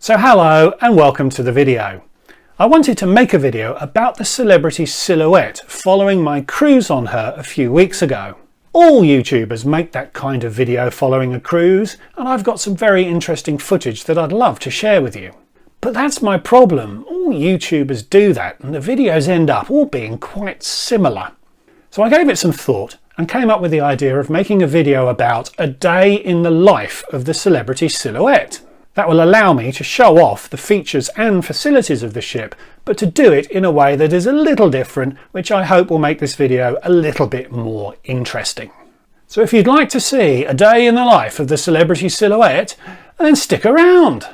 So hello and welcome to the video. I wanted to make a video about the celebrity Silhouette following my cruise on her a few weeks ago. All YouTubers make that kind of video following a cruise, and I've got some very interesting footage that I'd love to share with you. But that's my problem, all YouTubers do that and the videos end up all being quite similar. So I gave it some thought and came up with the idea of making a video about a day in the life of the celebrity Silhouette. That will allow me to show off the features and facilities of the ship, but to do it in a way that is a little different, which I hope will make this video a little bit more interesting. So if you'd like to see a day in the life of the celebrity Silhouette, then stick around.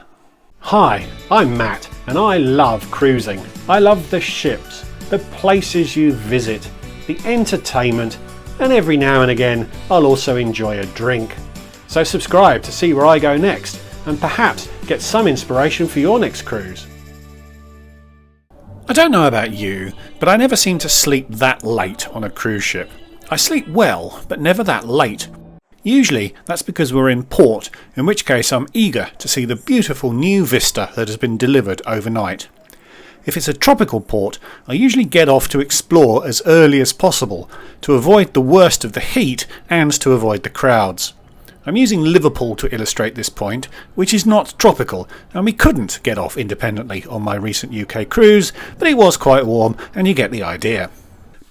Hi, I'm Matt and I love cruising. I love the ships, the places you visit, the entertainment, and every now and again I'll also enjoy a drink. So subscribe to see where I go next, and perhaps get some inspiration for your next cruise. I don't know about you, but I never seem to sleep that late on a cruise ship. I sleep well, but never that late. Usually that's because we're in port, in which case I'm eager to see the beautiful new vista that has been delivered overnight. If it's a tropical port, I usually get off to explore as early as possible, to avoid the worst of the heat and to avoid the crowds. I'm using Liverpool to illustrate this point, which is not tropical, and we couldn't get off independently on my recent UK cruise, but it was quite warm and you get the idea.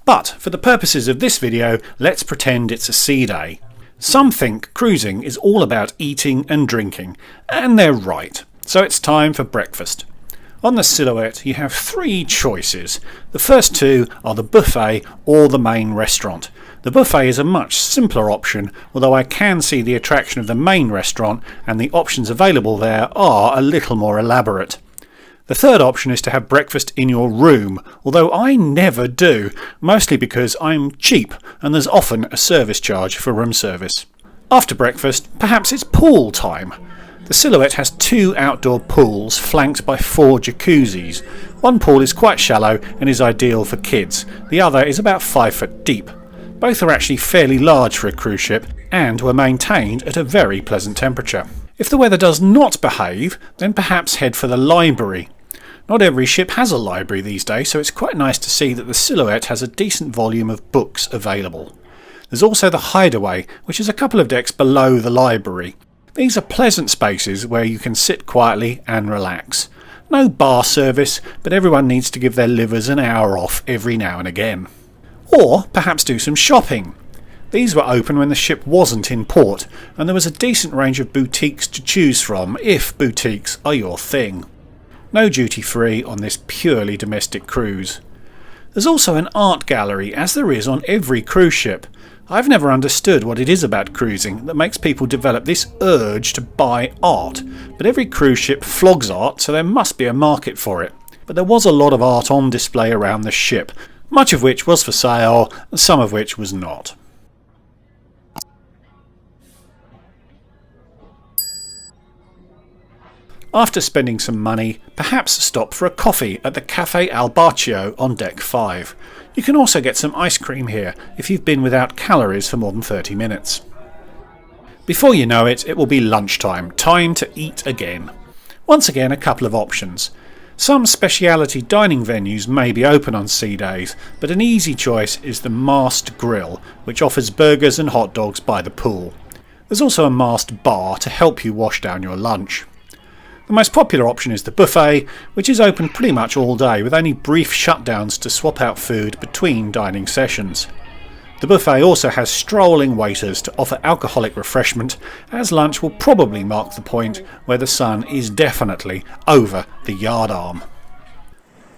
But for the purposes of this video, let's pretend it's a sea day. Some think cruising is all about eating and drinking, and they're right. So it's time for breakfast. On the Silhouette you have three choices. The first two are the buffet or the main restaurant. The buffet is a much simpler option, although I can see the attraction of the main restaurant, and the options available there are a little more elaborate. The third option is to have breakfast in your room, although I never do, mostly because I'm cheap and there's often a service charge for room service. After breakfast, perhaps it's pool time. The Silhouette has two outdoor pools flanked by 4 jacuzzis. One pool is quite shallow and is ideal for kids, the other is about 5 foot deep. Both are actually fairly large for a cruise ship and were maintained at a very pleasant temperature. If the weather does not behave, then perhaps head for the library. Not every ship has a library these days, so it's quite nice to see that the Silhouette has a decent volume of books available. There's also the hideaway, which is a couple of decks below the library. These are pleasant spaces where you can sit quietly and relax. No bar service, but everyone needs to give their livers an hour off every now and again. Or perhaps do some shopping. These were open when the ship wasn't in port, and there was a decent range of boutiques to choose from if boutiques are your thing. No duty free on this purely domestic cruise. There's also an art gallery, as there is on every cruise ship. I've never understood what it is about cruising that makes people develop this urge to buy art, but every cruise ship flogs art, so there must be a market for it. But there was a lot of art on display around the ship, much of which was for sale and some of which was not. After spending some money, perhaps stop for a coffee at the Cafe Al Baccio on deck 5. You can also get some ice cream here if you've been without calories for more than 30 minutes. Before you know it, it will be lunchtime, time to eat again. Once again, a couple of options. Some speciality dining venues may be open on sea days, but an easy choice is the Mast Grill, which offers burgers and hot dogs by the pool. There's also a Mast Bar to help you wash down your lunch. The most popular option is the buffet, which is open pretty much all day with only brief shutdowns to swap out food between dining sessions. The buffet also has strolling waiters to offer alcoholic refreshment, as lunch will probably mark the point where the sun is definitely over the yardarm.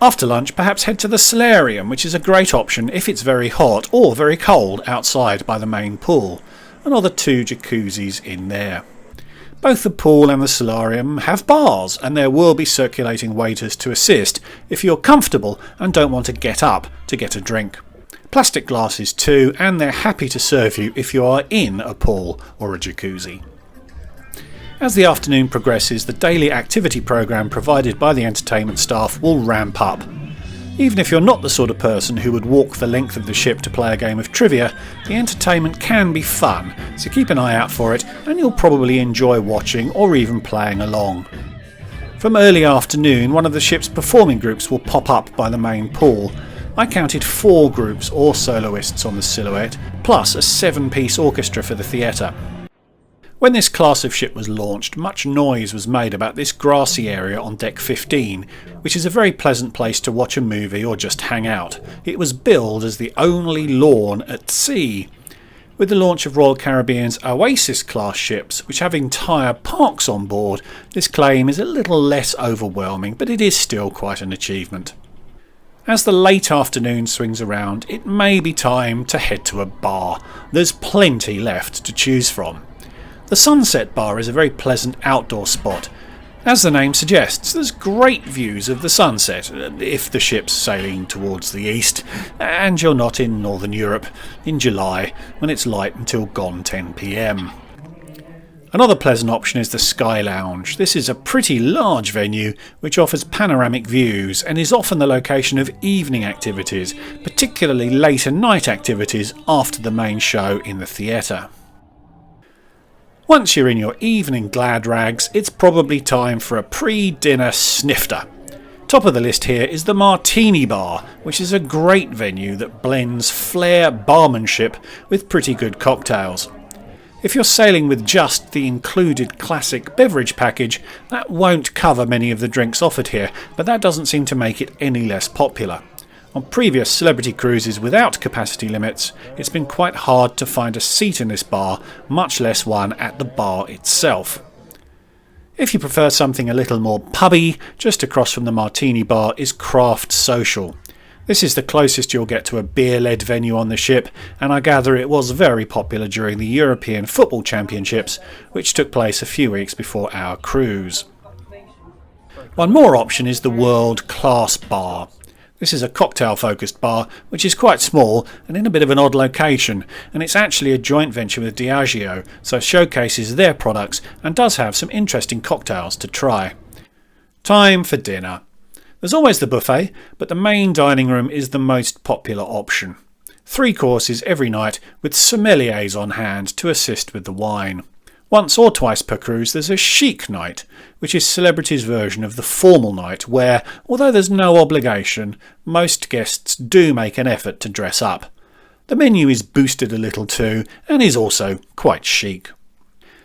After lunch, perhaps head to the solarium, which is a great option if it's very hot or very cold outside by the main pool, and are the 2 jacuzzis in there. Both the pool and the solarium have bars, and there will be circulating waiters to assist if you're comfortable and don't want to get up to get a drink. Plastic glasses too, and they're happy to serve you if you are in a pool or a jacuzzi. As the afternoon progresses, the daily activity programme provided by the entertainment staff will ramp up. Even if you're not the sort of person who would walk the length of the ship to play a game of trivia, the entertainment can be fun, so keep an eye out for it and you'll probably enjoy watching or even playing along. From early afternoon, one of the ship's performing groups will pop up by the main pool. I counted 4 groups or soloists on the Silhouette, plus a 7-piece orchestra for the theatre. When this class of ship was launched, much noise was made about this grassy area on deck 15, which is a very pleasant place to watch a movie or just hang out. It was billed as the only lawn at sea. With the launch of Royal Caribbean's Oasis class ships, which have entire parks on board, this claim is a little less overwhelming, but it is still quite an achievement. As the late afternoon swings around, it may be time to head to a bar. There's plenty left to choose from. The Sunset Bar is a very pleasant outdoor spot. As the name suggests, there's great views of the sunset, if the ship's sailing towards the east, and you're not in Northern Europe in July when it's light until gone 10 p.m. Another pleasant option is the Sky Lounge. This is a pretty large venue which offers panoramic views and is often the location of evening activities, particularly later night activities after the main show in the theatre. Once you're in your evening glad rags, it's probably time for a pre-dinner snifter. Top of the list here is the Martini Bar, which is a great venue that blends flair barmanship with pretty good cocktails. If you're sailing with just the included classic beverage package, that won't cover many of the drinks offered here, but that doesn't seem to make it any less popular. On previous celebrity cruises without capacity limits, it's been quite hard to find a seat in this bar, much less one at the bar itself. If you prefer something a little more pubby, just across from the Martini Bar is Craft Social. This is the closest you'll get to a beer-led venue on the ship, and I gather it was very popular during the European Football Championships, which took place a few weeks before our cruise. One more option is the World Class Bar. This is a cocktail-focused bar, which is quite small and in a bit of an odd location, and it's actually a joint venture with Diageo, so showcases their products and does have some interesting cocktails to try. Time for dinner. There's always the buffet, but the main dining room is the most popular option. 3 courses every night with sommeliers on hand to assist with the wine. Once or twice per cruise there's a chic night, which is celebrities' version of the formal night where, although there's no obligation, most guests do make an effort to dress up. The menu is boosted a little too and is also quite chic.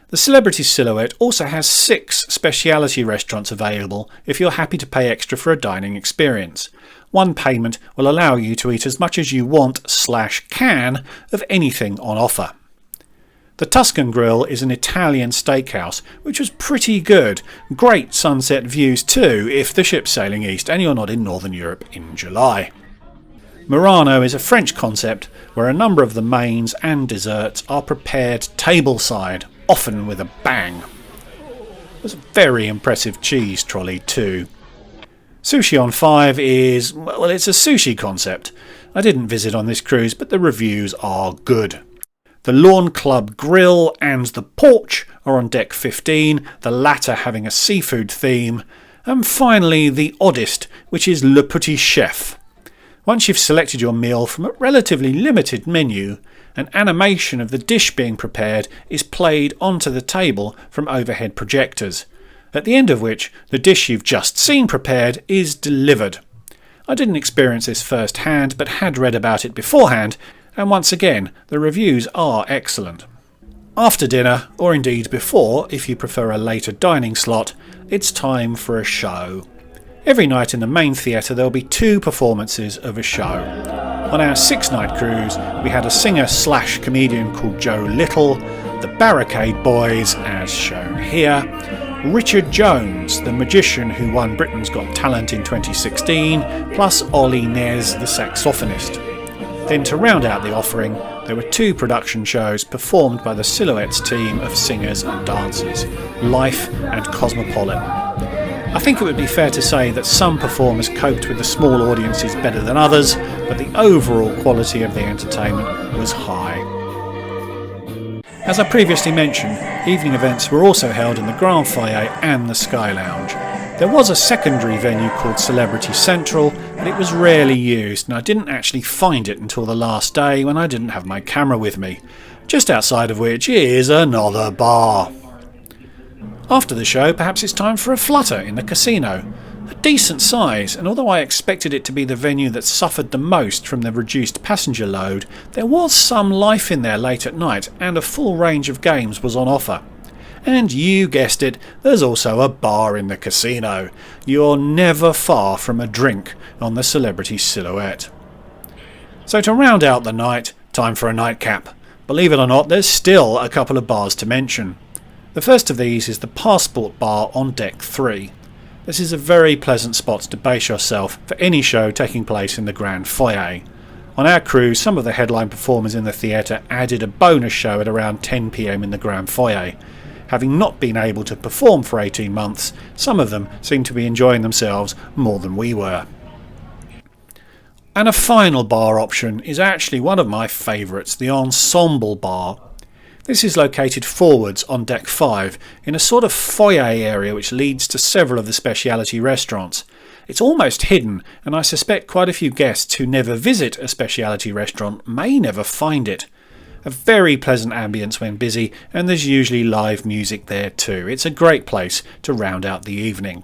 The Celebrity Silhouette also has 6 speciality restaurants available if you're happy to pay extra for a dining experience. One payment will allow you to eat as much as you want/can of anything on offer. The Tuscan Grill is an Italian steakhouse, which was pretty good. Great sunset views too if the ship's sailing east and you're not in Northern Europe in July. Murano is a French concept where a number of the mains and desserts are prepared tableside, often with a bang. There's a very impressive cheese trolley too. Sushi on 5 is, well, it's a sushi concept. I didn't visit on this cruise, but the reviews are good. The Lawn Club Grill and the Porch are on deck 15, the latter having a seafood theme. And finally the oddest, which is Le Petit Chef. Once you've selected your meal from a relatively limited menu, an animation of the dish being prepared is played onto the table from overhead projectors, at the end of which the dish you've just seen prepared is delivered. I didn't experience this firsthand, but had read about it beforehand, and once again the reviews are excellent. After dinner, or indeed before if you prefer a later dining slot, it's time for a show. Every night in the main theatre there'll be 2 performances of a show. On our 6-night cruise we had a singer/comedian called Joe Little, the Barricade Boys as shown here, Richard Jones, the magician who won Britain's Got Talent in 2016, plus Ollie Nez, the saxophonist. Then to round out the offering, there were 2 production shows performed by the Silhouette's team of singers and dancers, Life and Cosmopolitan. I think it would be fair to say that some performers coped with the small audiences better than others, but the overall quality of the entertainment was high. As I previously mentioned, evening events were also held in the Grand Foyer and the Sky Lounge. There was a secondary venue called Celebrity Central, but it was rarely used and I didn't actually find it until the last day when I didn't have my camera with me, just outside of which is another bar. After the show, perhaps it's time for a flutter in the casino. A decent size, and although I expected it to be the venue that suffered the most from the reduced passenger load, there was some life in there late at night and a full range of games was on offer. And you guessed it, there's also a bar in the casino. You're never far from a drink on the Celebrity Silhouette. So to round out the night, time for a nightcap. Believe it or not, there's still a couple of bars to mention. The first of these is the Passport Bar on Deck 3. This is a very pleasant spot to base yourself for any show taking place in the Grand Foyer. On our cruise, some of the headline performers in the theatre added a bonus show at around 10 PM in the Grand Foyer. Having not been able to perform for 18 months, some of them seem to be enjoying themselves more than we were. And a final bar option is actually one of my favourites, the Ensemble Bar. This is located forwards on Deck 5 in a sort of foyer area which leads to several of the specialty restaurants. It's almost hidden, and I suspect quite a few guests who never visit a specialty restaurant may never find it. A very pleasant ambience when busy, and there's usually live music there too. It's a great place to round out the evening.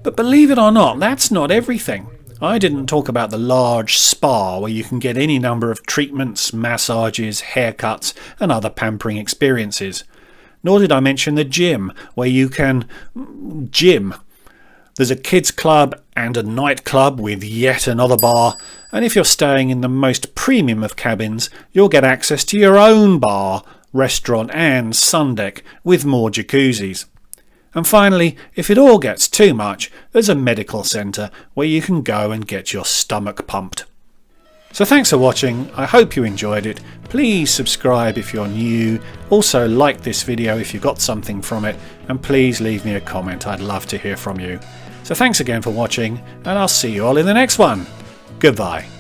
But believe it or not, that's not everything. I didn't talk about the large spa where you can get any number of treatments, massages, haircuts and other pampering experiences. Nor did I mention the gym where you can gym. There's a kids club and a nightclub with yet another bar, and if you're staying in the most premium of cabins, you'll get access to your own bar, restaurant and sun deck with more jacuzzis. And finally, if it all gets too much, there's a medical centre where you can go and get your stomach pumped. So thanks for watching, I hope you enjoyed it. Please subscribe if you're new, also like this video if you got something from it, and please leave me a comment, I'd love to hear from you. So thanks again for watching, and I'll see you all in the next one. Goodbye.